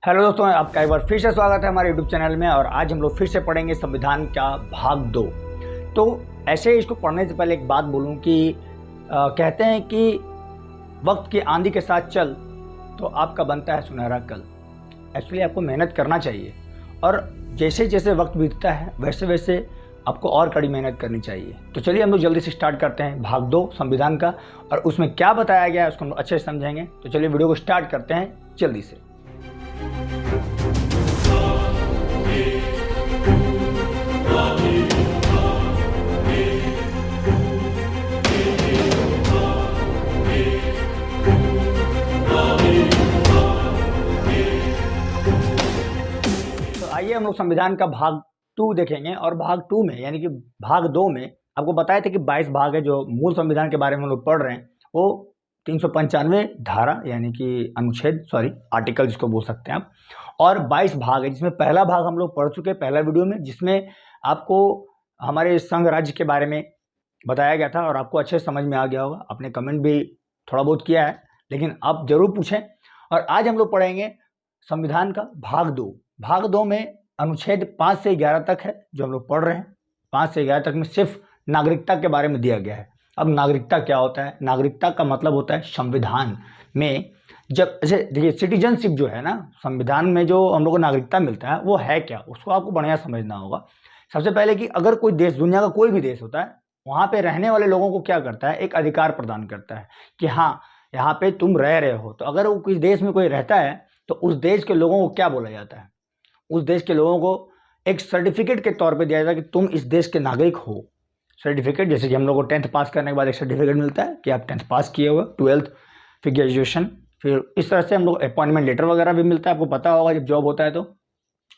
Hello दोस्तों, आपका एक बार फिर से स्वागत है हमारे यूट्यूब चैनल में। और आज हम लोग फिर से पढ़ेंगे संविधान का भाग 2। तो ऐसे ही इसको पढ़ने से पहले एक बात बोलूं कि कहते हैं कि वक्त की आंधी के साथ चल तो आपका बनता है सुनहरा कल। एक्चुअली आपको मेहनत करना चाहिए और जैसे जैसे वक्त बीतता है वैसे वैसे आपको और कड़ी मेहनत करनी चाहिए। तो चलिए हम लोग जल्दी से स्टार्ट करते हैं भाग 2 संविधान का, और उसमें क्या बताया गया है उसको हम लोग अच्छे से समझेंगे। तो चलिए वीडियो को स्टार्ट करते हैं जल्दी से। तो आइए हम लोग संविधान का भाग 2 देखेंगे। और भाग 2 में यानी कि भाग 2 में आपको बताया था कि 22 भाग है जो मूल संविधान के बारे में हम लोग पढ़ रहे हैं। वो 395 धारा यानी कि अनुच्छेद आर्टिकल जिसको बोल सकते हैं आप, और 22 भाग है जिसमें पहला भाग हम लोग पढ़ चुके हैं पहला वीडियो में, जिसमें आपको हमारे संघ राज्य के बारे में बताया गया था और आपको अच्छे समझ में आ गया होगा। आपने कमेंट भी थोड़ा बहुत किया है, लेकिन आप जरूर पूछें। और आज हम लोग पढ़ेंगे संविधान का भाग 2। भाग 2 में अनुच्छेद 5 से 11 तक है जो हम लोग पढ़ रहे हैं। 5 से 11 तक में सिर्फ नागरिकता के बारे में दिया गया है। अब नागरिकता क्या होता है? नागरिकता का मतलब होता है संविधान में जब ऐसे देखिए सिटीजनशिप जो है ना, संविधान में जो हम लोग को नागरिकता मिलता है वो है क्या, उसको आपको बढ़िया समझना होगा। सबसे पहले कि अगर कोई देश, दुनिया का कोई भी देश होता है, वहाँ पे रहने वाले लोगों को क्या करता है, एक अधिकार प्रदान करता है कि हाँ यहाँ पे तुम रह रहे हो। तो अगर वो किसी देश में कोई रहता है तो उस देश के लोगों को क्या बोला जाता है? उस देश के लोगों को एक सर्टिफिकेट के तौर पे दिया जाता है कि तुम इस देश के नागरिक हो। सर्टिफिकेट जैसे कि हम लोग को 10th पास करने के बाद एक सर्टिफिकेट मिलता है कि आप 10th पास किए हुए, 12th, फिर ग्रेजुएशन, फिर इस तरह से हम लोग अपॉइंटमेंट लेटर वगैरह भी मिलता है। आपको पता होगा जब जॉब होता है तो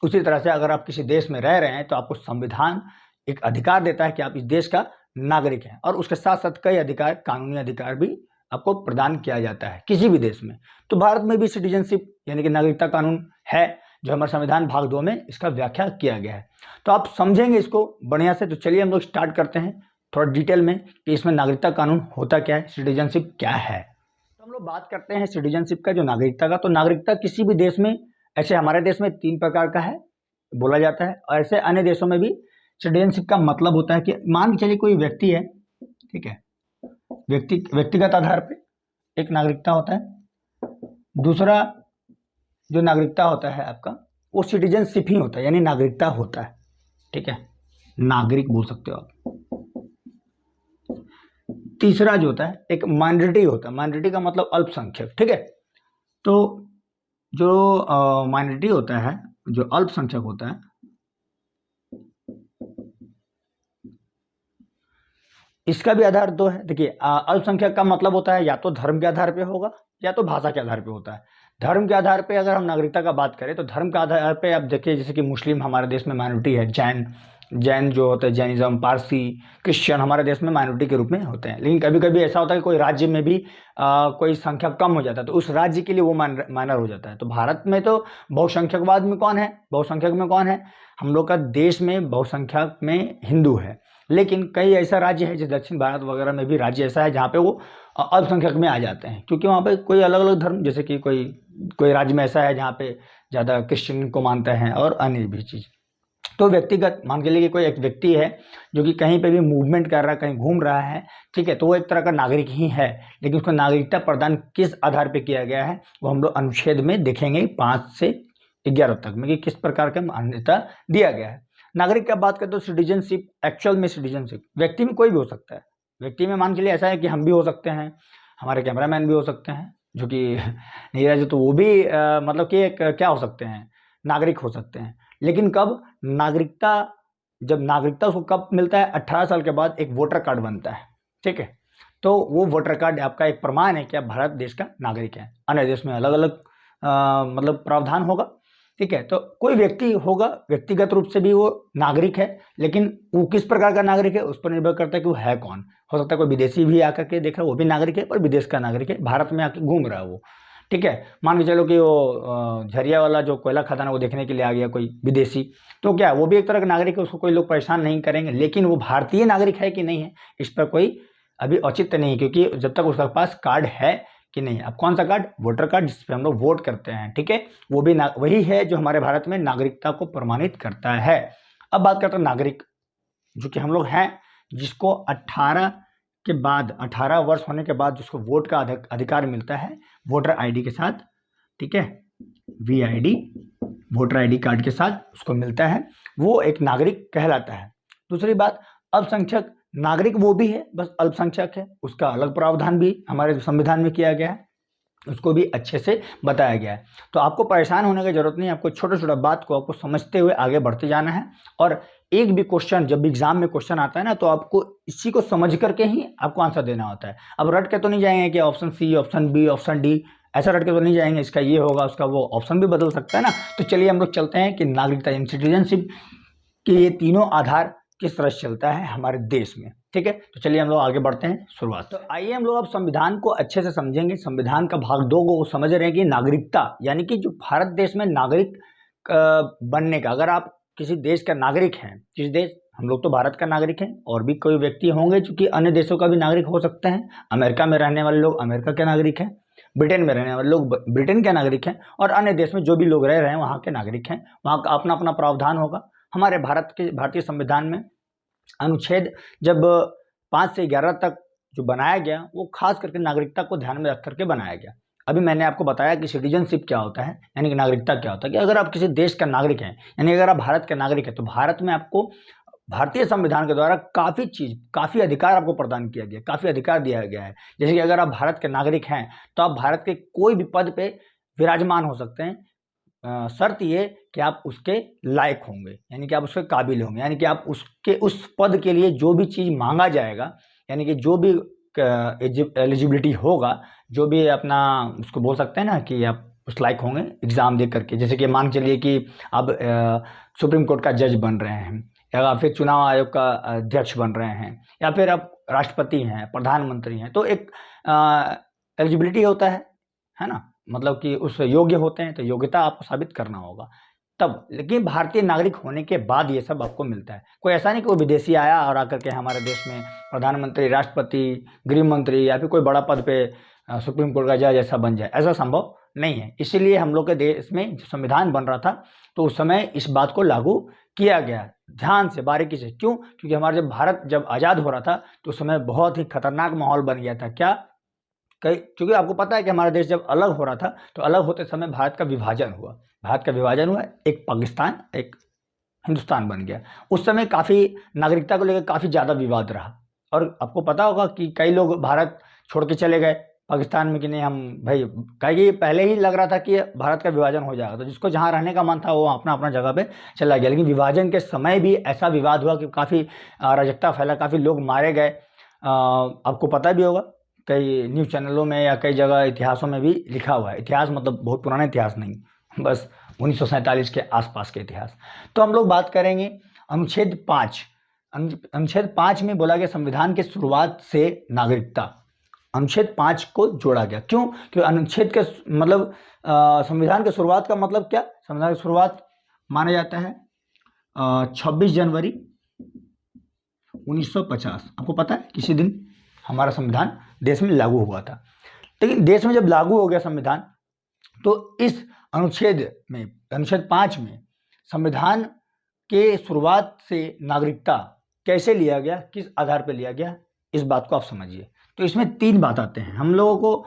उसी तरह से अगर आप किसी देश में रह रहे हैं तो आपको संविधान एक अधिकार देता है कि आप इस देश का नागरिक हैं, और उसके साथ साथ कई अधिकार, कानूनी अधिकार भी आपको प्रदान किया जाता है किसी भी देश में। तो भारत में भी सिटीजनशिप यानी कि नागरिकता कानून है जो हमारे संविधान भाग 2 में इसका व्याख्या किया गया है। तो आप समझेंगे इसको बढ़िया से। तो चलिए हम लोग स्टार्ट करते हैं थोड़ा डिटेल में कि इसमें नागरिकता कानून होता क्या है, सिटीजनशिप क्या है। तो हम लोग बात करते हैं सिटीजनशिप का, जो नागरिकता का। तो नागरिकता किसी भी देश में, ऐसे हमारे देश में 3 प्रकार का है बोला जाता है, और ऐसे अन्य देशों में भी सिटीजनशिप का मतलब होता है कि मान के चलिए कोई व्यक्ति है, ठीक है, व्यक्तिगत आधार पे एक नागरिकता होता है। दूसरा जो नागरिकता होता है आपका वो सिटीजनशिप ही होता है यानी नागरिकता होता है, ठीक है, नागरिक बोल सकते हो आप। तीसरा जो होता है एक माइनॉरिटी होता है। माइनॉरिटी का मतलब अल्पसंख्यक, ठीक है। तो जो माइनॉरिटी होता है, जो अल्पसंख्यक होता है, इसका भी आधार 2 है। देखिए अल्पसंख्यक का मतलब होता है या तो धर्म के आधार पे होगा या तो भाषा के आधार पे होता है। धर्म के आधार पे अगर हम नागरिकता का बात करें तो धर्म के आधार पे आप देखिए जैसे कि मुस्लिम हमारे देश में माइनॉरिटी है, जैन जो होते हैं, जैनिज्म, पारसी, क्रिश्चियन हमारे देश में माइनॉरिटी के रूप में होते हैं। लेकिन कभी कभी ऐसा होता है कि कोई राज्य में भी कोई संख्या कम हो जाता है तो उस राज्य के लिए वो माइनर हो जाता है। तो भारत में तो बहुसंख्यकवाद में कौन है, बहुसंख्यक में कौन है? हम लोग का देश में बहुसंख्यक में हिंदू है। लेकिन कई ऐसा राज्य है जैसे दक्षिण भारत वगैरह में भी राज्य ऐसा है जहाँ पे वो अल्पसंख्यक में आ जाते हैं, क्योंकि वहाँ पे कोई अलग अलग धर्म, जैसे कि कोई राज्य में ऐसा है जहाँ पे ज़्यादा क्रिश्चियन को मानते हैं और अन्य भी चीज़। तो व्यक्तिगत मान के लिए कि कोई एक व्यक्ति है जो कि कहीं पे भी मूवमेंट कर रहा है, कहीं घूम रहा है, ठीक है, तो वो एक तरह का नागरिक ही है। लेकिन उसको नागरिकता प्रदान किस आधार पर किया गया है वो हम लोग अनुच्छेद में देखेंगे 5 से 11 तक में कि किस प्रकार का मान्यता दिया गया है। नागरिक की बात करें तो सिटीजनशिप, एक्चुअल में सिटीजनशिप व्यक्ति में कोई भी हो सकता है। व्यक्ति में मान के लिए ऐसा है कि हम भी हो सकते हैं, हमारे कैमरामैन भी हो सकते हैं, जो कि नीरज तो वो भी मतलब कि एक क्या हो सकते हैं, नागरिक हो सकते हैं। लेकिन कब नागरिकता, जब नागरिकता उसको कब मिलता है? 18 साल के बाद एक वोटर कार्ड बनता है, ठीक है। तो वो वोटर कार्ड आपका एक प्रमाण है कि आप भारत देश का नागरिक है। अन्य देश में अलग अलग मतलब प्रावधान होगा, ठीक है। तो कोई व्यक्ति होगा व्यक्तिगत रूप से भी वो नागरिक है, लेकिन वो किस प्रकार का नागरिक है उस पर निर्भर करता है कि वो है कौन। हो सकता है कोई विदेशी भी आकर के देख रहा है, वो भी नागरिक है, पर विदेश का नागरिक है, भारत में आके घूम रहा है वो, ठीक है। मान के चलो कि वो झरिया वाला जो कोयला खदान है वो देखने के लिए आ गया कोई विदेशी, तो क्या वो भी एक तरह का नागरिक है, उसको कोई लोग परेशान नहीं करेंगे। लेकिन वो भारतीय नागरिक है कि नहीं है इस पर कोई अभी औचित्य नहीं, क्योंकि जब तक उसके पास कार्ड है कि नहीं। अब कौन सा कार्ड? वोटर कार्ड, जिस पे हम लोग वोट करते हैं, ठीक है, वो भी वही है जो हमारे भारत में नागरिकता को प्रमाणित करता है। अब बात करते हैं नागरिक, जो कि हम लोग हैं, जिसको 18 के बाद, 18 वर्ष होने के बाद जिसको वोट का अधिकार मिलता है वोटर आईडी के साथ, ठीक है, VID, वोटर आईडी कार्ड के साथ उसको मिलता है, वो एक नागरिक कहलाता है। दूसरी बात, अल्पसंख्यक नागरिक वो भी है, बस अल्पसंख्यक है, उसका अलग प्रावधान भी हमारे संविधान में किया गया है, उसको भी अच्छे से बताया गया है। तो आपको परेशान होने की जरूरत नहीं, आपको छोटा छोटा बात को आपको समझते हुए आगे बढ़ते जाना है। और एक भी क्वेश्चन जब भी एग्जाम में क्वेश्चन आता है ना, तो आपको इसी को समझ करके ही आपको आंसर देना होता है। अब रट के तो नहीं जाएंगे कि option C, option B, option D, ऐसा रट के तो नहीं जाएंगे, इसका ये होगा, उसका वो, ऑप्शन भी बदल सकता है ना। तो चलिए हम लोग चलते हैं कि नागरिकता यानी सिटीजनशिप के ये तीनों आधार किस तरह से चलता है हमारे देश में, ठीक है। तो चलिए हम लोग आगे बढ़ते हैं शुरुआत। तो आइए हम लोग अब संविधान को अच्छे से समझेंगे। संविधान का भाग 2 को समझ रहे हैं कि नागरिकता यानी कि जो भारत देश में नागरिक बनने का, अगर आप किसी देश का नागरिक हैं, किस देश, हम लोग तो भारत का नागरिक हैं, और भी कोई व्यक्ति होंगे जो कि अन्य देशों का भी नागरिक हो सकते हैं। अमेरिका में रहने वाले लोग अमेरिका के नागरिक हैं, ब्रिटेन में रहने वाले लोग ब्रिटेन के नागरिक हैं, और अन्य देश में जो भी लोग रह रहे हैं वहाँ के नागरिक हैं। वहाँ का अपना अपना प्रावधान होगा। हमारे भारतीय संविधान में अनुच्छेद जब 5 से 11 तक जो बनाया गया, वो खास करके नागरिकता को ध्यान में रख करके बनाया गया। अभी मैंने आपको बताया कि सिटीजनशिप क्या होता है, यानी कि नागरिकता क्या होता है, कि अगर आप किसी देश का नागरिक हैं, यानी अगर आप भारत के नागरिक हैं, तो भारत में आपको भारतीय संविधान के द्वारा काफ़ी अधिकार आपको प्रदान किया गया, काफ़ी अधिकार दिया गया है। जैसे कि अगर आप भारत के नागरिक हैं, तो आप भारत के कोई भी पद पे विराजमान हो सकते हैं, शर्त ये कि आप उसके लायक होंगे, यानी कि आप उसके काबिल होंगे, यानी कि आप उसके उस पद के लिए जो भी चीज़ मांगा जाएगा, यानी कि जो भी एलिजिबिलिटी होगा, जो भी अपना उसको बोल सकते हैं ना कि आप उस लायक होंगे एग्ज़ाम दे करके। जैसे कि मान चलिए कि आप सुप्रीम कोर्ट का जज बन रहे हैं, या फिर चुनाव आयोग का अध्यक्ष बन रहे हैं, या फिर आप राष्ट्रपति हैं, प्रधानमंत्री हैं, तो एक एलिजिबिलिटी होता है ना, मतलब कि उस योग्य होते हैं, तो योग्यता आपको साबित करना होगा तब। लेकिन भारतीय नागरिक होने के बाद ये सब आपको मिलता है। कोई ऐसा नहीं कि वो विदेशी आया और आकर के हमारे देश में प्रधानमंत्री, राष्ट्रपति, गृह मंत्री या फिर कोई बड़ा पद पे सुप्रीम कोर्ट का जज ऐसा बन जाए, ऐसा संभव नहीं है। इसीलिए हम लोग के देश में जब संविधान बन रहा था, तो उस समय इस बात को लागू किया गया ध्यान से, बारीकी से। क्यों? क्योंकि हमारा भारत जब आज़ाद हो रहा था, तो उस समय बहुत ही खतरनाक माहौल बन गया था। क्या? क्योंकि आपको पता है कि हमारा देश जब अलग हो रहा था, तो अलग होते समय भारत का विभाजन हुआ, एक पाकिस्तान, एक हिंदुस्तान बन गया। उस समय काफ़ी नागरिकता को लेकर काफ़ी ज़्यादा विवाद रहा, और आपको पता होगा कि कई लोग भारत छोड़ के चले गए पाकिस्तान में कि नहीं हम भाई, कहीं पहले ही लग रहा था कि भारत का विभाजन हो जाएगा, तो जिसको जहाँ रहने का मन था वो अपना अपना जगह पे चला गया। लेकिन विभाजन के समय भी ऐसा विवाद हुआ कि काफ़ी अराजकता फैला, काफ़ी लोग मारे गए। आपको पता भी होगा, कई न्यूज़ चैनलों में या कई जगह इतिहासों में भी लिखा हुआ है। इतिहास मतलब बहुत पुराना इतिहास नहीं, बस 1947 के आसपास के इतिहास। तो हम लोग बात करेंगे अनुच्छेद 5। अनुच्छेद 5 में बोला गया संविधान के शुरुआत से नागरिकता, अनुच्छेद 5 को जोड़ा गया। क्यों? क्योंकि अनुच्छेद के मतलब संविधान के शुरुआत का मतलब क्या? संविधान की शुरुआत माना जाता है 26 जनवरी 1950। आपको पता है किसी दिन हमारा संविधान देश में लागू हुआ था। लेकिन देश में जब लागू हो गया संविधान, तो इस अनुच्छेद 5 में संविधान के शुरुआत से नागरिकता कैसे लिया गया, किस आधार पर लिया गया, इस बात को आप समझिए। तो इसमें 3 बात आते हैं। हम लोगों को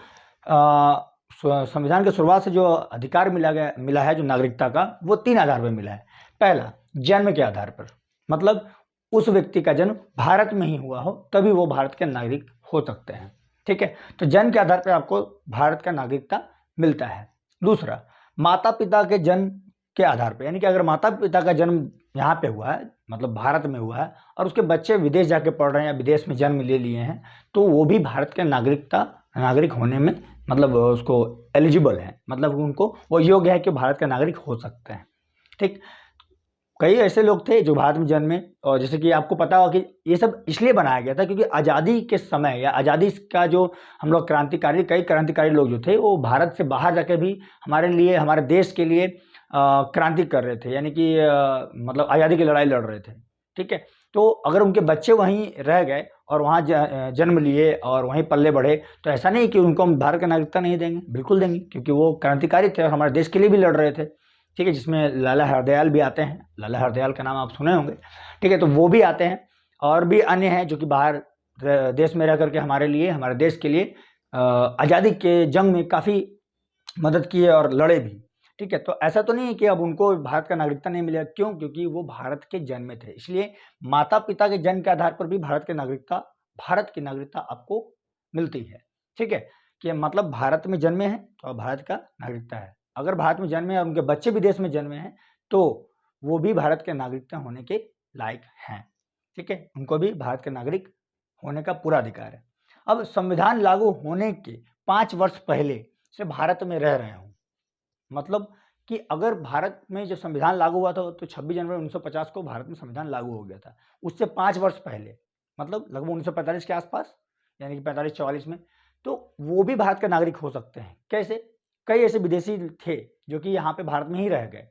संविधान के शुरुआत से जो अधिकार मिला है जो नागरिकता का, वो 3 आधार पर मिला है। पहला, जन्म के आधार पर, मतलब उस व्यक्ति का जन्म भारत में ही हुआ हो तभी वो भारत के नागरिक हो सकते हैं, ठीक है। तो जन्म के आधार पर आपको भारत का नागरिकता मिलता है। दूसरा, माता पिता के जन्म के आधार पर, यानी कि अगर माता पिता का जन्म यहाँ पे हुआ है, मतलब भारत में हुआ है, और उसके बच्चे विदेश जाके पढ़ रहे हैं या विदेश में जन्म ले लिए हैं, तो वो भी भारत के नागरिक होने में मतलब उसको एलिजिबल है, मतलब उनको वो योग्य है कि भारत का नागरिक हो सकते हैं, ठीक। कई ऐसे लोग थे जो भारत में जन्मे, और जैसे कि आपको पता होगा कि ये सब इसलिए बनाया गया था क्योंकि आज़ादी के समय या आज़ादी का जो हम लोग कई क्रांतिकारी लोग जो थे, वो भारत से बाहर जाके भी हमारे देश के लिए क्रांति कर रहे थे, यानी कि मतलब आज़ादी की लड़ाई लड़ रहे थे, ठीक है। तो अगर उनके बच्चे वहीं रह गए और वहाँ जन्म लिए और वहीं पल्ले बढ़े, तो ऐसा नहीं कि उनको हम भारत का नागरिकता नहीं देंगे, बिल्कुल देंगे, क्योंकि वो क्रांतिकारी थे और हमारे देश के लिए भी लड़ रहे थे। ठीक है, जिसमें लाला हरदयाल भी आते हैं, लाला हरदयाल का नाम आप सुने होंगे। ठीक है, तो वो भी आते हैं और भी अन्य हैं जो कि बाहर देश में रह करके हमारे लिए, हमारे देश के लिए आज़ादी के जंग में काफ़ी मदद की है और लड़े भी। ठीक है, तो ऐसा तो नहीं है कि अब उनको भारत का नागरिकता नहीं मिलेगा, क्यों? क्योंकि वो भारत के जन्मे थे, इसलिए माता पिता के जन्म के आधार पर भी भारत की नागरिकता आपको मिलती है। ठीक है, कि मतलब भारत में जन्मे हैं तो अब भारत का नागरिकता है। अगर भारत में जन्मे और उनके बच्चे विदेश में जन्मे हैं तो वो भी भारत के नागरिकता होने के लायक हैं। ठीक है, उनको भी भारत के नागरिक होने का पूरा अधिकार है। अब संविधान लागू होने के 5 वर्ष पहले से भारत में रह रहे हों, मतलब कि अगर भारत में जब संविधान लागू हुआ था तो 26 जनवरी 1950 को भारत में संविधान लागू हो गया था। उससे 5 वर्ष पहले, मतलब लगभग 1945 के आसपास, यानी कि 45-44 में, तो वो भी भारत का नागरिक हो सकते हैं। कैसे? कई ऐसे विदेशी थे जो कि यहाँ पे भारत में ही रह गए।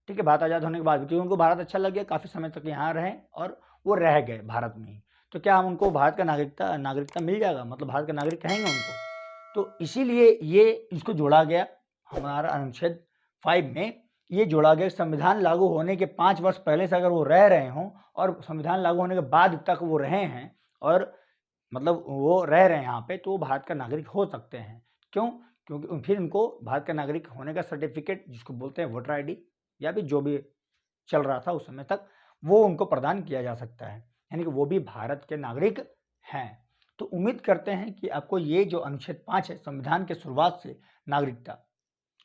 ठीक है, भारत आज़ाद होने के बाद भी, क्योंकि उनको भारत अच्छा लग गया, काफ़ी समय तक यहाँ रहे और वो रह गए भारत में ही। तो क्या हम उनको भारत का नागरिकता मिल जाएगा, मतलब भारत का नागरिक कहेंगे उनको? तो इसीलिए ये इसको जोड़ा गया हमारा अनुच्छेद 5 में, ये जोड़ा गया संविधान लागू होने के 5 वर्ष पहले से अगर वो रह रहे हों और संविधान लागू होने के बाद तक वो रहे हैं और मतलब वो रह रहे हैं यहाँ पे, तो वो भारत का नागरिक हो सकते हैं। क्यों? क्योंकि फिर उनको भारत का नागरिक होने का सर्टिफिकेट, जिसको बोलते हैं वोटर आईडी या भी जो भी चल रहा था उस समय तक, वो उनको प्रदान किया जा सकता है, यानी कि वो भी भारत के नागरिक हैं। तो उम्मीद करते हैं कि आपको ये जो अनुच्छेद 5 है संविधान के शुरुआत से नागरिकता,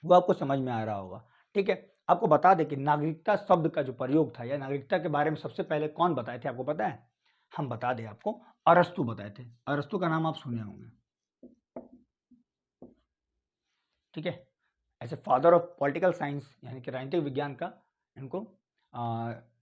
वो आपको समझ में आ रहा होगा। ठीक है, आपको बता दें कि नागरिकता शब्द का जो प्रयोग था या नागरिकता के बारे में सबसे पहले कौन बताए थे, आपको पता है? हम बता दें आपको, अरस्तु बताए थे। अरस्तु का नाम आप सुने होंगे। ठीक है, ऐसे फादर ऑफ पॉलिटिकल साइंस यानी कि राजनीतिक विज्ञान का इनको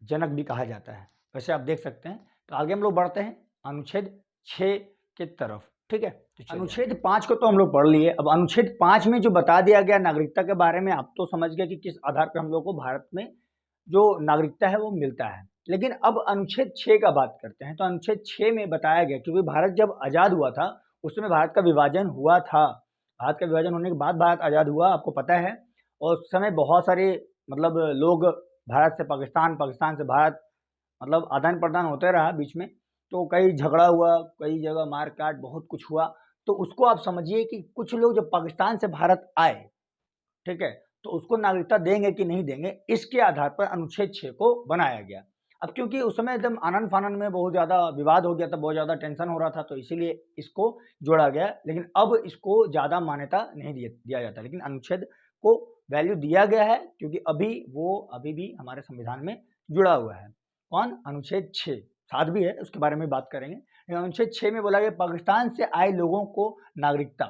जनक भी कहा जाता है। वैसे आप देख सकते हैं। तो आगे हम लोग बढ़ते हैं अनुच्छेद 6 की तरफ। ठीक है, तो अनुच्छेद 5 को तो हम लोग पढ़ लिए। अब अनुच्छेद 5 में जो बता दिया गया नागरिकता के बारे में, आप तो समझ गए कि किस आधार पर हम लोग को भारत में जो नागरिकता है वो मिलता है। लेकिन अब अनुच्छेद 6 का बात करते हैं। तो अनुच्छेद 6 में बताया गया, क्योंकि भारत जब आज़ाद हुआ था उस समय भारत का विभाजन हुआ था। भारत का विभाजन होने के बाद भारत आज़ाद हुआ, आपको पता है। और उस समय बहुत सारे मतलब लोग भारत से पाकिस्तान, पाकिस्तान से भारत, मतलब आदान प्रदान होते रहा बीच में। तो कई झगड़ा हुआ, कई जगह मार काट, बहुत कुछ हुआ। तो उसको आप समझिए कि कुछ लोग जब पाकिस्तान से भारत आए, ठीक है, तो उसको नागरिकता देंगे कि नहीं देंगे, इसके आधार पर अनुच्छेद 6 को बनाया गया। अब क्योंकि उस समय एकदम आनन फानन में बहुत ज़्यादा विवाद हो गया था, बहुत ज़्यादा टेंशन हो रहा था, तो इसीलिए इसको जोड़ा गया। लेकिन अब इसको ज़्यादा मान्यता नहीं दिया जाता, लेकिन अनुच्छेद को वैल्यू दिया गया है, क्योंकि अभी भी हमारे संविधान में जुड़ा हुआ है। कौन? अनुच्छेद 6 7 भी है, उसके बारे में बात करेंगे। लेकिन अनुच्छेद 6 में बोला गया पाकिस्तान से आए लोगों को नागरिकता।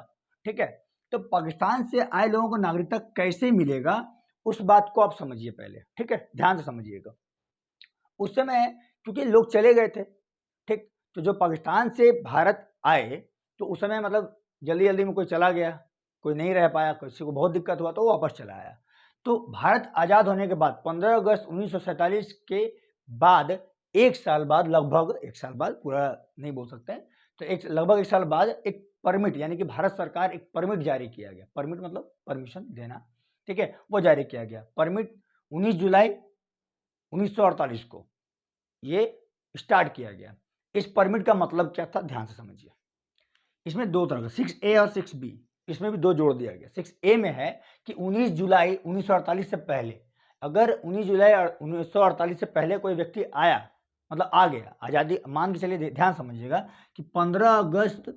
ठीक है, तो पाकिस्तान से आए लोगों को नागरिकता कैसे मिलेगा, उस बात को आप समझिए पहले। ठीक है, ध्यान से समझिएगा। उस समय क्योंकि लोग चले गए थे, ठीक, तो जो पाकिस्तान से भारत आए, तो उस समय मतलब जल्दी जल्दी में कोई चला गया, कोई नहीं रह पाया, किसी को बहुत दिक्कत हुआ तो वो वापस चला आया। तो भारत आज़ाद होने के बाद 15 अगस्त 1947 के बाद 1 साल बाद, लगभग 1 साल बाद, पूरा नहीं बोल सकते हैं, तो लगभग 1 साल बाद एक परमिट, यानी कि भारत सरकार एक परमिट जारी किया गया। परमिट मतलब परमिशन देना। ठीक है, वो जारी किया गया। परमिट 19 जुलाई 1948 को ये स्टार्ट किया गया। इस परमिट का मतलब क्या था, ध्यान से समझिए। इसमें 2 तरह का 6A और 6B, इसमें भी 2 जोड़ दिया गया। 6A में है कि 19 जुलाई 1948 से पहले, अगर 19 जुलाई 1948 से पहले कोई व्यक्ति आया, मतलब आ गया, आज़ादी मान के चलिए, ध्यान समझिएगा कि 15 अगस्त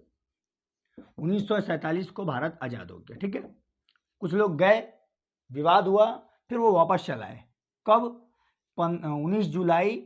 1947 को भारत आज़ाद हो गया। ठीक है, कुछ लोग गए, विवाद हुआ, फिर वो वापस चला आए। कब? 19 जुलाई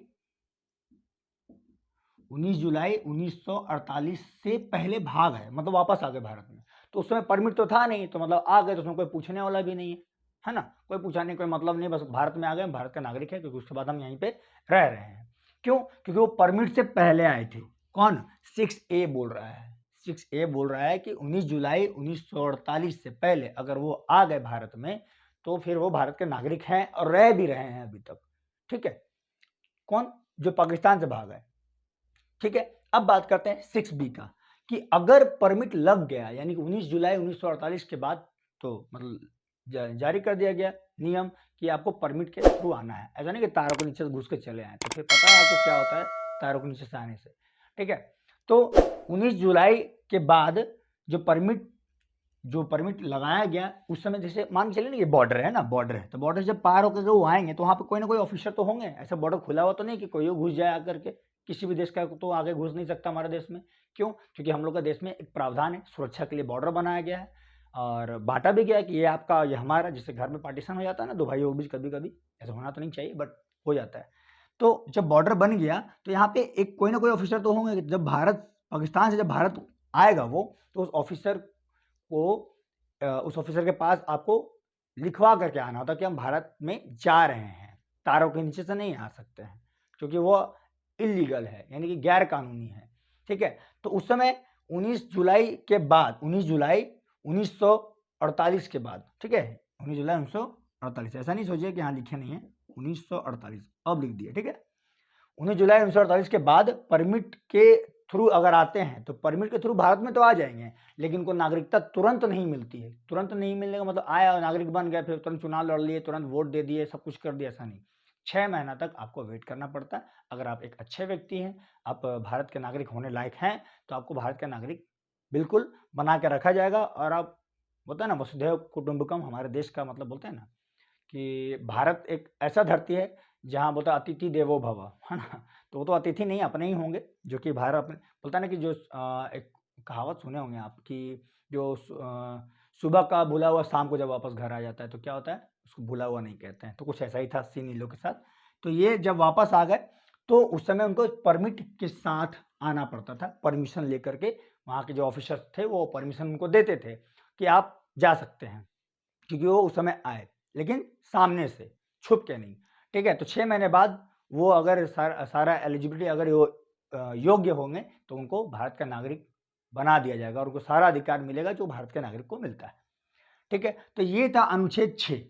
1948 से पहले भाग है, मतलब वापस आ गए भारत में। तो उस समय परमिट तो था नहीं, तो मतलब आ गए, तो उसमें कोई पूछने वाला भी नहीं है ना, कोई पूछाने कोई मतलब नहीं, बस भारत में आ गए, भारत का नागरिक है, क्योंकि उसके बाद हम यहीं पे रह रहे हैं। क्यों? क्योंकि वो परमिट से पहले आए थे। कौन? 6A बोल रहा है। 6A बोल रहा है कि 19 जुलाई 1948 से पहले अगर वो आ गए भारत में, तो फिर वो भारत के नागरिक हैं और रह भी रहे हैं अभी तक। ठीक है, कौन? जो पाकिस्तान से भागा है। ठीक है, अब बात करते हैं 6B का, कि अगर परमिट लग गया यानी कि 19 जुलाई 1948 के बाद, तो मतलब जारी कर दिया गया नियम कि आपको परमिट के थ्रू आना है। ऐसा नहीं कि तारों के नीचे से घुस के चले आए, तो फिर पता है आपको क्या होता है तारों के नीचे से आने से। ठीक है, तो 19 जुलाई के बाद जो परमिट लगाया गया उस समय, जैसे मान के चलिए ना ये बॉर्डर है ना, बॉर्डर है, तो बॉर्डर जब पार होकर वो आएंगे तो वहाँ पे कोई ना कोई ऑफिसर तो होंगे। ऐसा बॉर्डर खुला हुआ तो नहीं कि कोई घुस जाए आकर के, किसी भी देश का तो आगे घुस नहीं सकता हमारे देश में। क्यों? क्योंकि हम लोग का देश में एक प्रावधान है, सुरक्षा के लिए बॉर्डर बनाया गया है और बांटा भी गया है कि ये आपका, ये हमारा। जैसे घर में पार्टीशन हो जाता है ना दो भाइयों के बीच, कभी कभी ऐसा होना तो नहीं चाहिए बट हो जाता है। तो जब बॉर्डर बन गया तो यहाँ पे एक कोई ना कोई ऑफिसर तो होंगे। जब भारत पाकिस्तान से जब भारत आएगा वो, तो उस ऑफिसर के पास आपको लिखवा करके आना होता है कि हम भारत में जा रहे हैं, तारों के नीचे से नहीं आ सकते हैं, क्योंकि वो इलीगल है यानी कि गैर कानूनी है। ठीक है, तो उस समय 19 जुलाई के बाद, 19 जुलाई 1948 के बाद, ठीक है, 19 जुलाई 1948, ऐसा नहीं सोचिए कि यहाँ लिखे नहीं है, 1948 अब लिख दिए। ठीक है, 19 जुलाई 1948 के बाद परमिट के थ्रू अगर आते हैं तो परमिट के थ्रू भारत में तो आ जाएंगे, लेकिन उनको नागरिकता तुरंत नहीं मिलती है। तुरंत नहीं मिलने का मतलब आया नागरिक बन गया, फिर तुरंत चुनाव लड़ लिए, तुरंत वोट दे दिए, सब कुछ कर दिया, ऐसा नहीं। 6 महीना तक आपको वेट करना पड़ता है। अगर आप एक अच्छे व्यक्ति हैं, आप भारत के नागरिक होने लायक हैं, तो आपको भारत का नागरिक बिल्कुल बना के रखा जाएगा। और आप, बोलते हैं ना वसुधैव कुटुंबकम, हमारे देश का मतलब बोलते हैं ना कि भारत एक ऐसा धरती है जहाँ बोलता है अतिथि देवो भव, है ना। तो वो तो अतिथि नहीं अपने ही होंगे, जो कि भारत अपने, बोलता है ना कि जो एक कहावत सुने होंगे आप कि जो सुबह का भूला हुआ शाम को जब वापस घर आ जाता है तो क्या होता है, उसको भूला हुआ नहीं कहते हैं। तो कुछ ऐसा ही था सीन इन लोग के साथ। तो ये जब वापस आ गए तो उस समय उनको परमिट के साथ आना पड़ता था, परमिशन लेकर के। वहाँ के जो ऑफिसर्स थे वो परमिशन उनको देते थे कि आप जा सकते हैं, क्योंकि वो उस समय आए, लेकिन सामने से, छुप के नहीं। ठीक है, तो 6 महीने बाद वो अगर सारा एलिजिबिलिटी, अगर वो योग्य होंगे तो उनको भारत का नागरिक बना दिया जाएगा और उनको सारा अधिकार मिलेगा जो भारत के नागरिक को मिलता है। ठीक है, तो ये था अनुच्छेद 6।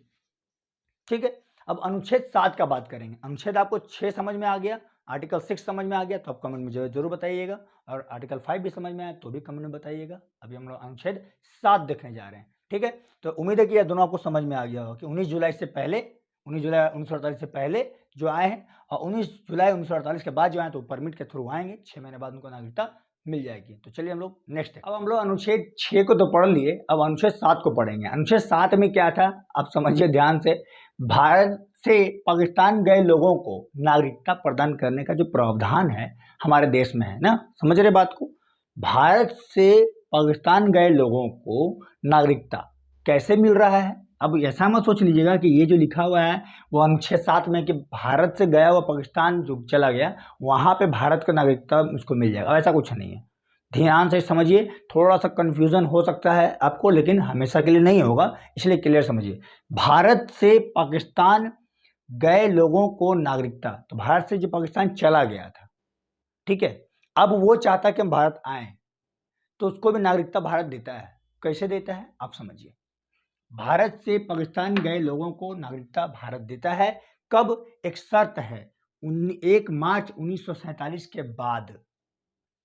ठीक है, अब अनुच्छेद 7 का बात करेंगे। अनुच्छेद आपको 6 समझ में आ गया, आर्टिकल 6 समझ में आ गया तो आप कमेंट में जरूर बताइएगा, और आर्टिकल 5 भी समझ में आया तो भी कमेंट में बताइएगा। अभी हम लोग अनुच्छेद 7 देखने जा रहे हैं। ठीक है, तो उम्मीद है कि यह दोनों आपको समझ में आ गया होगा कि 19 जुलाई से पहले, 19 जुलाई 1948 से पहले जो आए हैं और 19 जुलाई 1948 के बाद जो आए तो परमिट के थ्रू आएंगे, 6 महीने बाद उनको नागरिकता मिल जाएगी। तो चलिए हम लोग नेक्स्ट है। अब हम लोग अनुच्छेद 6 को तो पढ़ लिए, अब अनुच्छेद 7 को पढ़ेंगे। अनुच्छेद 7 में क्या था आप समझिए ध्यान से। भारत से पाकिस्तान गए लोगों को नागरिकता प्रदान करने का जो प्रावधान है हमारे देश में है ना, समझ रहे बात को। भारत से पाकिस्तान गए लोगों को नागरिकता कैसे मिल रहा है। अब ऐसा मत सोच लीजिएगा कि ये जो लिखा हुआ है वो अनुच्छेद 7 में कि भारत से गया हुआ पाकिस्तान जो चला गया वहां पे भारत का नागरिकता उसको मिल जाएगा, ऐसा कुछ नहीं है। ध्यान से समझिए, थोड़ा सा कंफ्यूजन हो सकता है आपको, लेकिन हमेशा के लिए नहीं होगा, इसलिए क्लियर समझिए। भारत से पाकिस्तान गए लोगों को नागरिकता, तो भारत से जो पाकिस्तान चला गया था, ठीक है, अब वो चाहता है कि हम भारत आए, तो उसको भी नागरिकता भारत देता है। कैसे देता है आप समझिए। भारत से पाकिस्तान गए लोगों को नागरिकता भारत देता है। कब? एक शर्त है, 1 मार्च 1947 के बाद।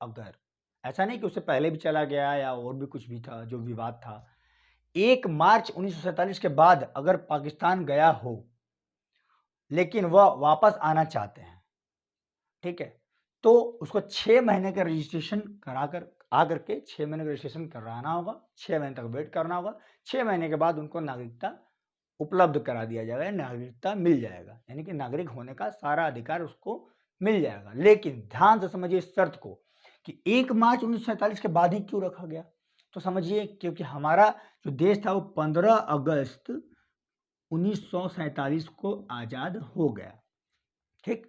अगर ऐसा नहीं कि उससे पहले भी चला गया या और भी कुछ भी था जो विवाद था, 1 मार्च 1947 के बाद अगर पाकिस्तान गया हो लेकिन वह वापस आना चाहते हैं, ठीक है, तो उसको 6 महीने का रजिस्ट्रेशन कराकर आकर के 6 महीने का रजिस्ट्रेशन कराना होगा, 6 महीने तक वेट करना होगा। 6 महीने के बाद उनको नागरिकता उपलब्ध करा दिया जाएगा, नागरिकता मिल जाएगा, यानी कि नागरिक होने का सारा अधिकार उसको मिल जाएगा। लेकिन ध्यान से समझिए इस शर्त को कि 1 मार्च 1947 के बाद ही क्यों रखा गया। तो समझिए क्योंकि हमारा जो देश था वो 15 अगस्त 1947 को आज़ाद हो गया। ठीक,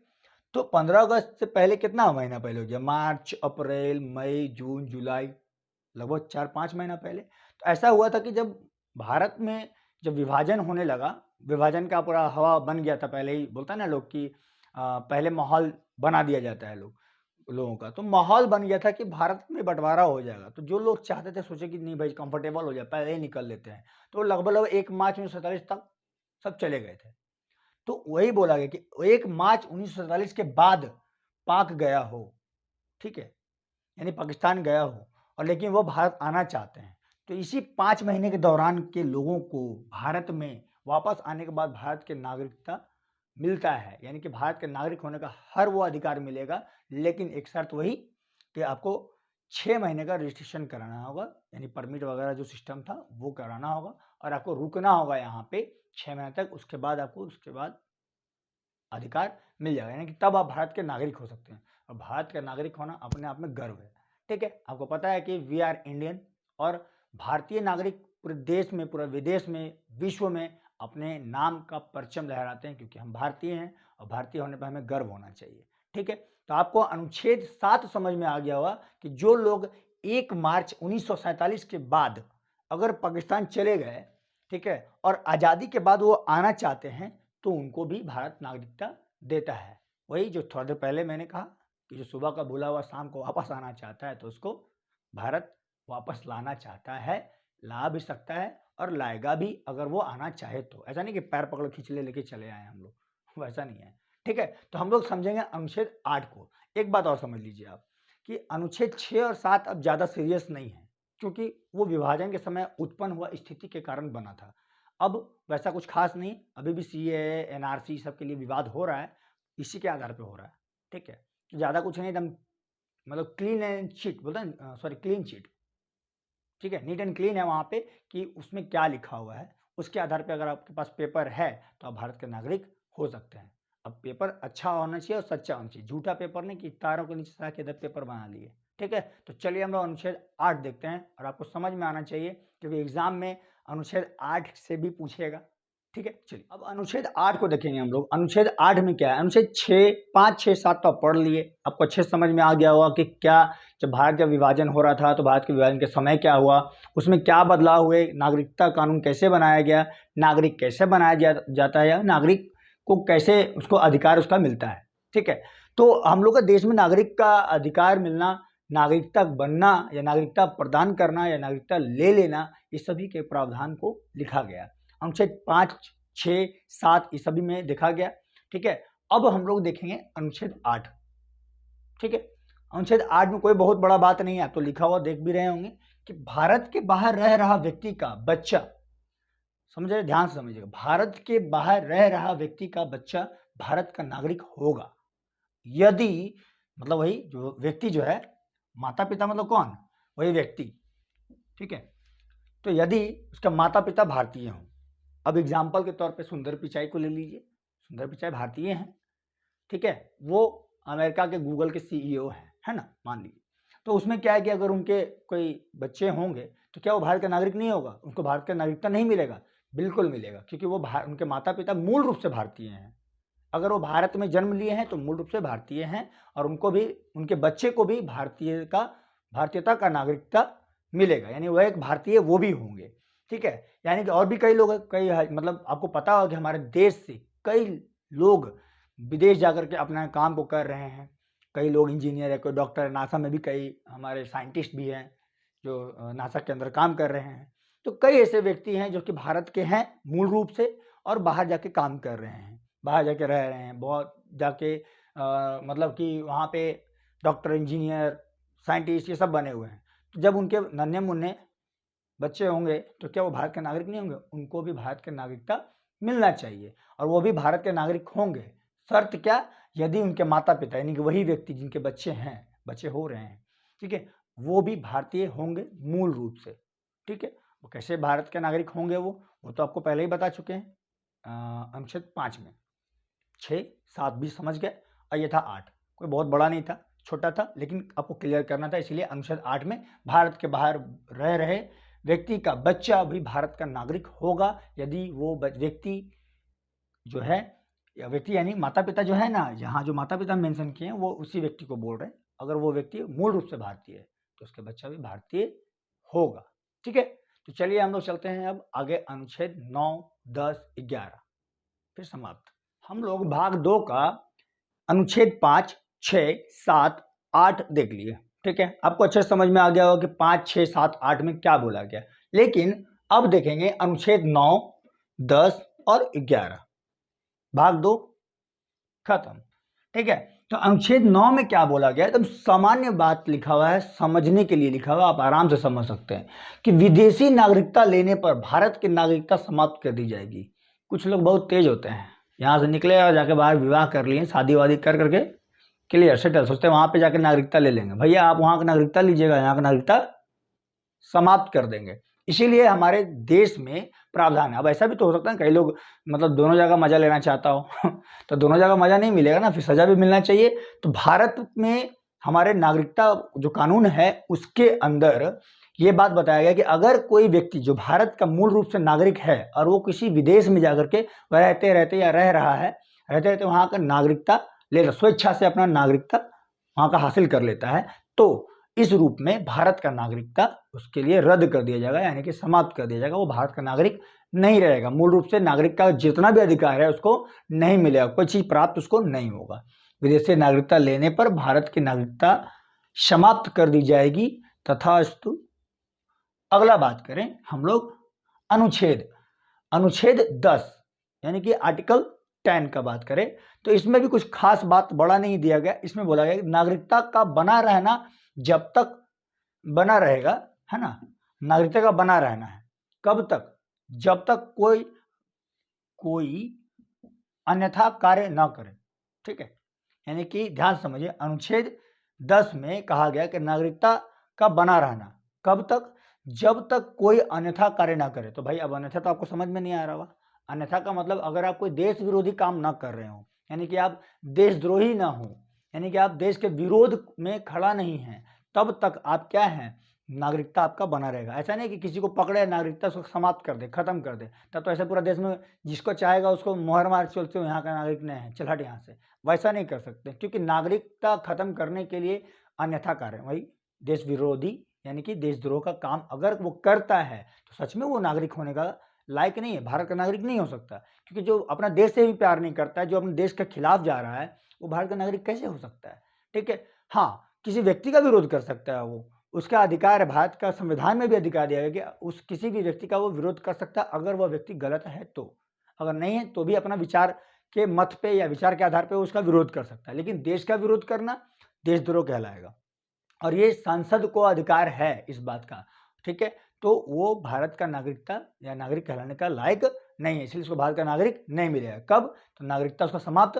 तो 15 अगस्त से पहले कितना महीना पहले हो गया? मार्च, अप्रैल, मई, जून, जुलाई, लगभग 4-5 महीना पहले। तो ऐसा हुआ था कि जब भारत में जब विभाजन होने लगा, विभाजन का पूरा हवा बन गया था पहले ही, बोलता है ना लोग कि पहले माहौल बना दिया जाता है लोगों का। तो माहौल बन गया था कि भारत में बंटवारा हो जाएगा। तो जो लोग चाहते थे सोचे कि नहीं भाई कंफर्टेबल हो जाए, पहले ही निकल लेते हैं, तो लगभग 1 मार्च 1947 तक सब चले गए थे। तो वही बोला गया कि 1 मार्च 1947 के बाद पाक गया हो, ठीक है, यानी पाकिस्तान गया हो और लेकिन वो भारत आना चाहते हैं, तो इसी 5 महीने के दौरान के लोगों को भारत में वापस आने के बाद भारत की नागरिकता मिलता है, यानी कि भारत के नागरिक होने का हर वो अधिकार मिलेगा, लेकिन एक शर्त वही कि आपको 6 महीने का रजिस्ट्रेशन कराना होगा, यानी परमिट वगैरह जो सिस्टम था वो कराना होगा और आपको रुकना होगा यहाँ पे 6 महीने तक। उसके बाद आपको उसके बाद अधिकार मिल जाएगा, यानी कि तब आप भारत के नागरिक हो सकते हैं और भारत का नागरिक होना अपने आप में गर्व है, ठीक है। आपको पता है कि वी आर इंडियन और भारतीय नागरिक पूरे देश में, पूरे विदेश में, विश्व में अपने नाम का परचम लहराते हैं क्योंकि हम भारतीय हैं और भारतीय होने पर हमें गर्व होना चाहिए, ठीक है। तो आपको अनुच्छेद 7 समझ में आ गया होगा कि जो लोग 1 मार्च 1947 के बाद अगर पाकिस्तान चले गए, ठीक है, और आज़ादी के बाद वो आना चाहते हैं तो उनको भी भारत नागरिकता देता है। वही जो थोड़ा देर पहले मैंने कहा कि जो सुबह का भूला हुआ शाम को वापस आना चाहता है तो उसको भारत वापस लाना चाहता है, ला भी सकता है और लाएगा भी अगर वो आना चाहे तो। ऐसा नहीं कि पैर पकड़ खींच लेके चले आए हम लोग, वैसा नहीं है, ठीक है। तो हम लोग समझेंगे अनुच्छेद 8 को। एक बात और समझ लीजिए आप कि अनुच्छेद 6 और 7 अब ज़्यादा सीरियस नहीं है क्योंकि वो विभाजन के समय उत्पन्न हुआ स्थिति के कारण बना था। अब वैसा कुछ खास नहीं, अभी भी सीएए, एनआरसी सब के लिए विवाद हो रहा है, इसी के आधार पे हो रहा है, ठीक है। ज़्यादा कुछ नहीं, एकदम मतलब क्लीन एंड चिट बोलते हैं, सॉरी क्लीन चिट, ठीक है, नीट एंड क्लीन है वहाँ पे कि उसमें क्या लिखा हुआ है, उसके आधार पे अगर आपके पास पेपर है तो आप भारत के नागरिक हो सकते हैं। अब पेपर अच्छा होना चाहिए और सच्चा होना चाहिए, झूठा पेपर नहीं कि तारों के नीचे सरा के इधर पेपर बना लिए, ठीक है। तो चलिए हम लोग अनुच्छेद 8 देखते हैं और आपको समझ में आना चाहिए क्योंकि एग्जाम में अनुच्छेद 8 से भी पूछेगा, ठीक है। चलिए अब अनुच्छेद 8 को देखेंगे हम लोग। अनुच्छेद 8 में क्या है, अनुच्छेद 6, 5, 6, 7 तो आप पढ़ लिए, आपको अच्छे समझ में आ गया होगा कि क्या जब भारत का विभाजन हो रहा था तो भारत के विभाजन के समय क्या हुआ, उसमें क्या बदलाव हुए, नागरिकता कानून कैसे बनाया गया, नागरिक कैसे बनाया जाता है या नागरिक को कैसे उसको अधिकार उसका मिलता है, ठीक है। तो हम लोग का देश में नागरिक का अधिकार मिलना, नागरिकता बनना या नागरिकता प्रदान करना या नागरिकता ले लेना, इस सभी के प्रावधान को लिखा गया अनुच्छेद 5, 6, 7 इस सभी में देखा गया, ठीक है। अब हम लोग देखेंगे अनुच्छेद 8, ठीक है। अनुच्छेद 8 में कोई बहुत बड़ा बात नहीं है, तो लिखा हुआ देख भी रहे होंगे कि भारत के बाहर रह रहा व्यक्ति का बच्चा, समझे, ध्यान से समझिएगा, भारत के बाहर रह रहा व्यक्ति का बच्चा भारत का नागरिक होगा यदि, मतलब वही जो व्यक्ति जो है, माता पिता मतलब कौन, वही व्यक्ति, ठीक है। तो यदि उसका माता पिता भारतीय हों, अब एग्जाम्पल के तौर पे सुंदर पिचाई को ले लीजिए, सुंदर पिचाई भारतीय हैं, ठीक है, वो अमेरिका के गूगल के सीईओ हैं, है ना, मान लीजिए। तो उसमें क्या है कि अगर उनके कोई बच्चे होंगे तो क्या वो भारत का नागरिक नहीं होगा, उनको भारत का नागरिकता नहीं मिलेगा? बिल्कुल मिलेगा क्योंकि वो उनके माता पिता मूल रूप से भारतीय हैं। अगर वो भारत में जन्म लिए हैं तो मूल रूप से भारतीय हैं और उनको भी, उनके बच्चे को भी भारतीयता का नागरिकता मिलेगा, यानी वह एक भारतीय वो भी होंगे, ठीक है। यानी कि और भी कई लोग, कई मतलब आपको पता होगा कि हमारे देश से कई लोग विदेश जाकर के अपना काम को कर रहे हैं, कई लोग इंजीनियर है, कोई डॉक्टर है, नासा में भी कई हमारे साइंटिस्ट भी हैं जो नासा के अंदर काम कर रहे हैं। तो कई ऐसे व्यक्ति हैं जो कि भारत के हैं मूल रूप से और बाहर जाके काम कर रहे हैं, बाहर जाके रह रहे हैं, बहुत जाके मतलब कि वहाँ पे डॉक्टर, इंजीनियर, साइंटिस्ट ये सब बने हुए हैं। तो जब उनके नन्हे मुन्ने बच्चे होंगे तो क्या वो भारत के नागरिक नहीं होंगे? उनको भी भारत की नागरिकता मिलना चाहिए और वो भी भारत के नागरिक होंगे। शर्त क्या? यदि उनके माता पिता यानी कि वही व्यक्ति जिनके बच्चे हैं, बच्चे हो रहे हैं, ठीक है, वो भी भारतीय होंगे मूल रूप से, ठीक है। वो कैसे भारत के नागरिक होंगे वो तो आपको पहले ही बता चुके हैं अनुच्छेद 5 में। 6, 7 भी समझ गए और ये था 8, कोई बहुत बड़ा नहीं था, छोटा था, लेकिन आपको क्लियर करना था, इसलिए अनुच्छेद 8 में भारत के बाहर रह रहे व्यक्ति का बच्चा भी भारत का नागरिक होगा यदि वो व्यक्ति जो है, या व्यक्ति यानी माता पिता जो है ना, यहाँ जो माता पिता मेंशन किए हैं वो उसी व्यक्ति को बोल रहे हैं। अगर वो व्यक्ति मूल रूप से भारतीय है तो उसका बच्चा भी भारतीय होगा, ठीक है। तो चलिए हम लोग चलते हैं अब आगे, अनुच्छेद 9, 10, 11 फिर समाप्त। हम लोग भाग 2 का अनुच्छेद 5, 6, 7, 8 देख लिए, ठीक है। आपको अच्छे समझ में आ गया होगा कि 5, 6, 7, 8 में क्या बोला गया। लेकिन अब देखेंगे अनुच्छेद 9, 10 और 11, भाग 2 खत्म, ठीक है। तो अनुच्छेद 9 में क्या बोला गया है, एकदम सामान्य बात लिखा हुआ है, समझने के लिए लिखा हुआ है, आप आराम से समझ सकते हैं कि विदेशी नागरिकता लेने पर भारत की नागरिकता समाप्त कर दी जाएगी। कुछ लोग बहुत तेज होते हैं, यहाँ से निकले और जाके बाहर विवाह कर लिए, शादी वादी कर करके क्लियर सेटल, सोचते हैं वहां पे जाके नागरिकता ले लेंगे। भैया आप वहां की नागरिकता लीजिएगा, यहाँ की नागरिकता समाप्त कर देंगे। इसीलिए हमारे देश में प्रावधान है। अब ऐसा भी तो हो सकता है कई लोग मतलब दोनों जगह मजा लेना चाहता हो तो दोनों जगह मजा नहीं मिलेगा ना, फिर सजा भी मिलना चाहिए। तो भारत में हमारे नागरिकता जो कानून है उसके अंदर ये बात बताया गया कि अगर कोई व्यक्ति जो भारत का मूल रूप से नागरिक है और वो किसी विदेश में जाकर के रहते रहते या रह रहा है, रहते रहते वहां का नागरिकता ले स्वेच्छा से अपना नागरिकता वहां का हासिल कर लेता है, तो इस रूप में भारत का नागरिकता उसके लिए रद्द कर दिया जाएगा, यानी कि समाप्त कर दिया जाएगा। वो भारत का नागरिक नहीं रहेगा, मूल रूप से नागरिक का जितना भी अधिकार है उसको नहीं मिलेगा, कोई चीज प्राप्त उसको नहीं होगा। विदेशी नागरिकता लेने पर भारत की नागरिकता समाप्त कर दी जाएगी तथास्तु। अगला बात करें हम लोग अनुच्छेद 10 यानी कि आर्टिकल 10 का बात करें तो इसमें भी कुछ खास बात बड़ा नहीं दिया गया। इसमें बोला गया कि नागरिकता का बना रहना जब तक बना रहेगा, है ना, नागरिकता का बना रहना है कब तक, जब तक कोई अन्यथा कार्य ना करे। ठीक है, यानी कि ध्यान समझिए, अनुच्छेद 10 में कहा गया कि नागरिकता का बना रहना कब तक, जब तक कोई अन्यथा कार्य ना करे। तो भाई अब अन्यथा तो आपको समझ में नहीं आ रहा होगा। अन्यथा का मतलब अगर आप कोई देश विरोधी काम ना कर रहे हो, यानी कि आप देशद्रोही ना हो, यानी कि आप देश के विरोध में खड़ा नहीं है, तब तक आप क्या है, नागरिकता आपका बना रहेगा। ऐसा नहीं कि किसी को पकड़े नागरिकता उसको समाप्त कर दे, खत्म कर दे, तब तो ऐसे पूरा देश में जिसको चाहेगा उसको मोहर मार चलते हो यहाँ का नागरिक नहीं है, चल हट यहाँ से, वैसा नहीं कर सकते। क्योंकि नागरिकता खत्म करने के लिए अन्यथा कार्य वही देश विरोधी यानी कि देशद्रोह का काम अगर वो करता है तो सच में वो नागरिक होने का लायक नहीं है, भारत का नागरिक नहीं हो सकता। क्योंकि जो अपना देश से भी प्यार नहीं करता है, जो अपने देश के खिलाफ जा रहा है, वो भारत का नागरिक कैसे हो सकता है। ठीक है, हाँ किसी व्यक्ति का विरोध कर सकता है, वो उसका अधिकार है, भारत का संविधान में भी अधिकार दिया गया कि उस किसी भी व्यक्ति का वो विरोध कर सकता है अगर वह व्यक्ति गलत है तो, अगर नहीं है तो भी अपना विचार के मत पे या विचार के आधार पे उसका विरोध कर सकता है। लेकिन देश का विरोध करना देशद्रोह कहलाएगा और ये संसद को अधिकार है इस बात का। ठीक है, तो वो भारत का नागरिकता या नागरिक कहलाने का लायक नहीं है, इसलिए उसको भारत का नागरिक नहीं मिलेगा। कब, तो नागरिकता उसका समाप्त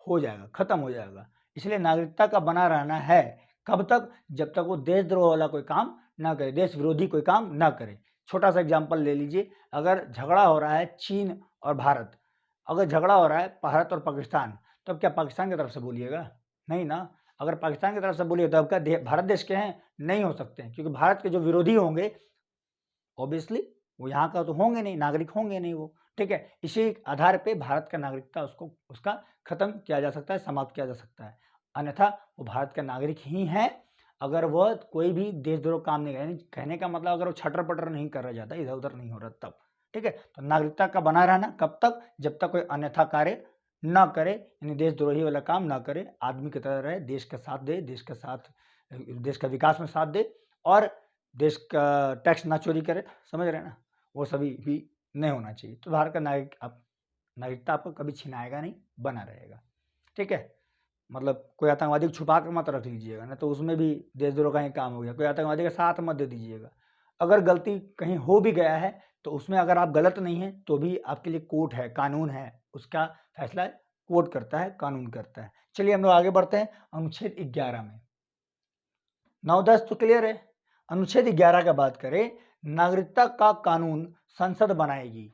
हो जाएगा, खत्म हो जाएगा। इसलिए नागरिकता का बना रहना है कब तक, जब तक वो देशद्रोह वाला कोई काम ना करे, देश विरोधी कोई काम ना करे। छोटा सा एग्जाम्पल ले लीजिए, अगर झगड़ा हो रहा है चीन और भारत, अगर झगड़ा हो रहा है भारत और पाकिस्तान, तो अब क्या पाकिस्तान की तरफ से बोलिएगा, नहीं ना। अगर पाकिस्तान की तरफ से बोलिए तो अब क्या भारत देश के हैं, नहीं हो सकते हैं, क्योंकि भारत के जो विरोधी होंगे ऑब्वियसली वो यहाँ का तो होंगे नहीं, नागरिक होंगे नहीं वो। ठीक है, इसी आधार पे भारत का नागरिकता उसका खत्म किया जा सकता है, समाप्त किया जा सकता है। अन्यथा वो भारत का नागरिक ही है अगर वह कोई भी देशद्रोह काम नहीं करे। कहने का मतलब अगर वो छटर पटर नहीं कर रहा जाता, इधर उधर नहीं हो रहा तब। ठीक है, तो नागरिकता का बना रहना कब तक, जब तक कोई अन्यथा कार्य ना करे, यानी देशद्रोही वाला काम ना करे, आदमी की तरह रहे, देश का साथ दे, देश का विकास में साथ दे और देश का टैक्स ना चोरी करे, समझ रहे हैं ना, वो सभी भी नहीं होना चाहिए। तो भारत का नागरिकता आपको कभी छिनाएगा नहीं, बना रहेगा। ठीक है, मतलब कोई आतंकवादी को छुपा कर मत रख लीजिएगा ना, तो उसमें भी देशद्रोह का ही काम हो गया। कोई आतंकवादी का साथ मत दे दीजिएगा। अगर गलती कहीं हो भी गया है तो उसमें अगर आप गलत नहीं हैं तो भी आपके लिए कोर्ट है, कानून है, उसका फैसला कोर्ट करता है, कानून करता है। चलिए हम लोग आगे बढ़ते हैं अनुच्छेद 11 में। 9-10 तो क्लियर है। अनुच्छेद 11 का बात करें, नागरिकता का कानून संसद बनाएगी।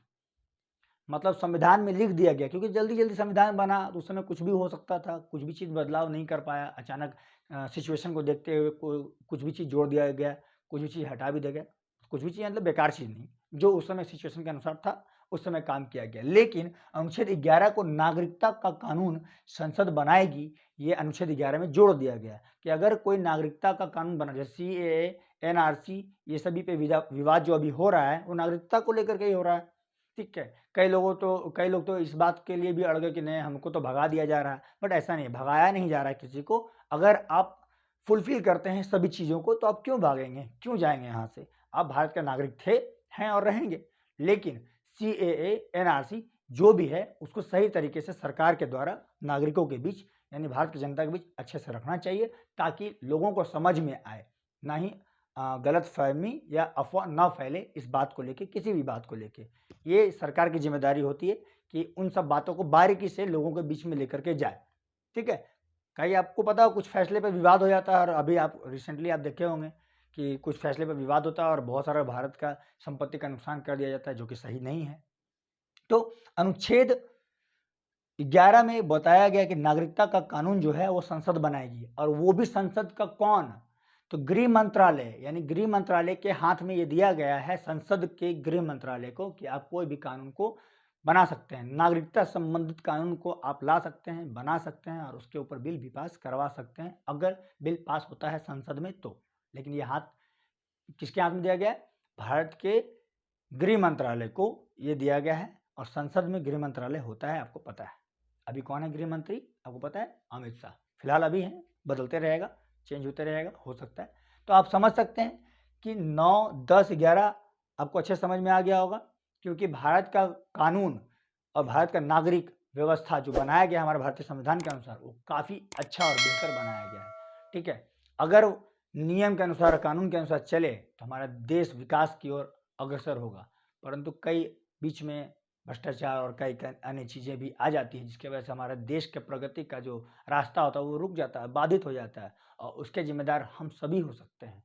मतलब संविधान में लिख दिया गया, क्योंकि जल्दी जल्दी संविधान बना तो उस समय कुछ भी हो सकता था, कुछ भी चीज़ बदलाव नहीं कर पाया, अचानक सिचुएशन को देखते हुए कुछ भी चीज़ जोड़ दिया गया, कुछ भी चीज़ हटा भी दिया गया, कुछ भी चीज़ मतलब बेकार चीज़ नहीं, जो उस समय सिचुएशन के अनुसार था उस समय काम किया गया। लेकिन अनुच्छेद 11 को नागरिकता का कानून संसद बनाएगी, ये अनुच्छेद 11 में जोड़ दिया गया कि अगर कोई नागरिकता का कानून बना, जैसे CAA, NRC, ये सभी पे विवाद जो अभी हो रहा है वो नागरिकता को लेकर के ही हो रहा है। ठीक है, कई लोग तो इस बात के लिए भी अड़ गए कि नहीं हमको तो भगा दिया जा रहा है, बट ऐसा नहीं, भगाया नहीं जा रहा है किसी को। अगर आप फुलफिल करते हैं सभी चीज़ों को तो आप क्यों भागेंगे, क्यों जाएंगे यहाँ से। आप भारत के नागरिक थे, हैं और रहेंगे। लेकिन CAA, NRC जो भी है उसको सही तरीके से सरकार के द्वारा नागरिकों के बीच यानी भारत की जनता के बीच अच्छे से रखना चाहिए, ताकि लोगों को समझ में आए, ना ही गलत फहमी या अफवाह ना फैले इस बात को लेके, किसी भी बात को लेके। ये सरकार की जिम्मेदारी होती है कि उन सब बातों को बारीकी से लोगों के बीच में लेकर के जाए। ठीक है, कहीं आपको पता हो कुछ फैसले पर विवाद हो जाता है, और अभी आप रिसेंटली आप देखे होंगे कि कुछ फैसले पर विवाद होता है और बहुत सारा भारत का संपत्ति का नुकसान कर दिया जाता है, जो कि सही नहीं है। तो अनुच्छेद 11 में बताया गया कि नागरिकता का कानून जो है वो संसद बनाएगी, और वो भी संसद का कौन? तो गृह मंत्रालय, यानी गृह मंत्रालय के हाथ में ये दिया गया है, संसद के गृह मंत्रालय को, कि आप कोई भी कानून को बना सकते हैं, नागरिकता संबंधित कानून को आप ला सकते हैं, बना सकते हैं, और उसके ऊपर बिल भी पास करवा सकते हैं, अगर बिल पास होता है संसद में तो। लेकिन ये हाथ किसके हाथ में दिया गया है? भारत के गृह मंत्रालय को ये दिया गया है, और संसद में गृह मंत्रालय होता है, आपको पता है। अभी कौन है गृह मंत्री? आपको पता है, अमित शाह। फिलहाल अभी है, बदलते रहेगा, चेंज होते रहेगा, हो सकता है। तो आप समझ सकते हैं कि 9, 10, 11 आपको अच्छे समझ में आ गया होगा, क्योंकि भारत का कानून और भारत का नागरिक व्यवस्था जो बनाया गया हमारे भारतीय संविधान के अनुसार, वो काफ़ी अच्छा और बेहतर बनाया गया है। ठीक है, अगर नियम के अनुसार, कानून के अनुसार चले तो हमारा देश विकास की ओर अग्रसर होगा, परंतु कई बीच में भ्रष्टाचार और कई अन्य चीज़ें भी आ जाती हैं, जिसकी वजह से हमारे देश के प्रगति का जो रास्ता होता है वो रुक जाता है, बाधित हो जाता है, और उसके जिम्मेदार हम सभी हो सकते हैं,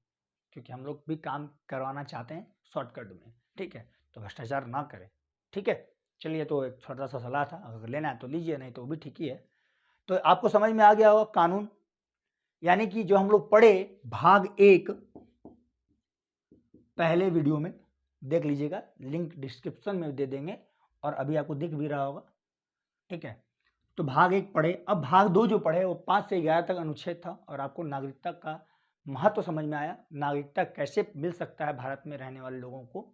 क्योंकि हम लोग भी काम करवाना चाहते हैं शॉर्टकट में। ठीक है, तो भ्रष्टाचार ना करें। ठीक है, चलिए, तो एक छोटा सा सलाह था, अगर लेना है तो लीजिए, नहीं तो वो भी ठीक ही है। तो आपको समझ में आ गया होगा कानून, यानी कि जो हम लोग पढ़े भाग 1 पहले वीडियो में, देख लीजिएगा, लिंक डिस्क्रिप्शन में दे देंगे, और अभी आपको दिख भी रहा होगा। ठीक है, तो भाग 1 पढ़े। अब भाग 2 जो पढ़े वो 5 से 11 तक अनुच्छेद था, और आपको नागरिकता का महत्व समझ में आया, नागरिकता कैसे मिल सकता है भारत में रहने वाले लोगों को।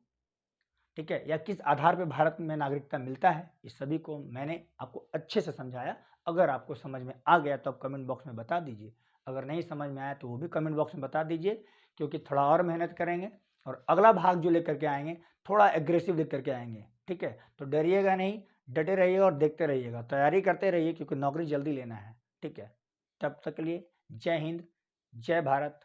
ठीक है, या किस आधार पर भारत में नागरिकता मिलता है, इस सभी को मैंने आपको अच्छे से समझाया। अगर आपको समझ में आ गया तो आप कमेंट बॉक्स में बता दीजिए, अगर नहीं समझ में आया तो वो भी कमेंट बॉक्स में बता दीजिए, क्योंकि थोड़ा और मेहनत करेंगे, और अगला भाग जो लेकर के आएंगे थोड़ा एग्रेसिव लेकर के आएंगे। ठीक है, तो डरिएगा नहीं, डटे रहिएगा और देखते रहिएगा, तैयारी करते रहिए, क्योंकि नौकरी जल्दी लेना है। ठीक है, तब तक के लिए जय हिंद, जय भारत।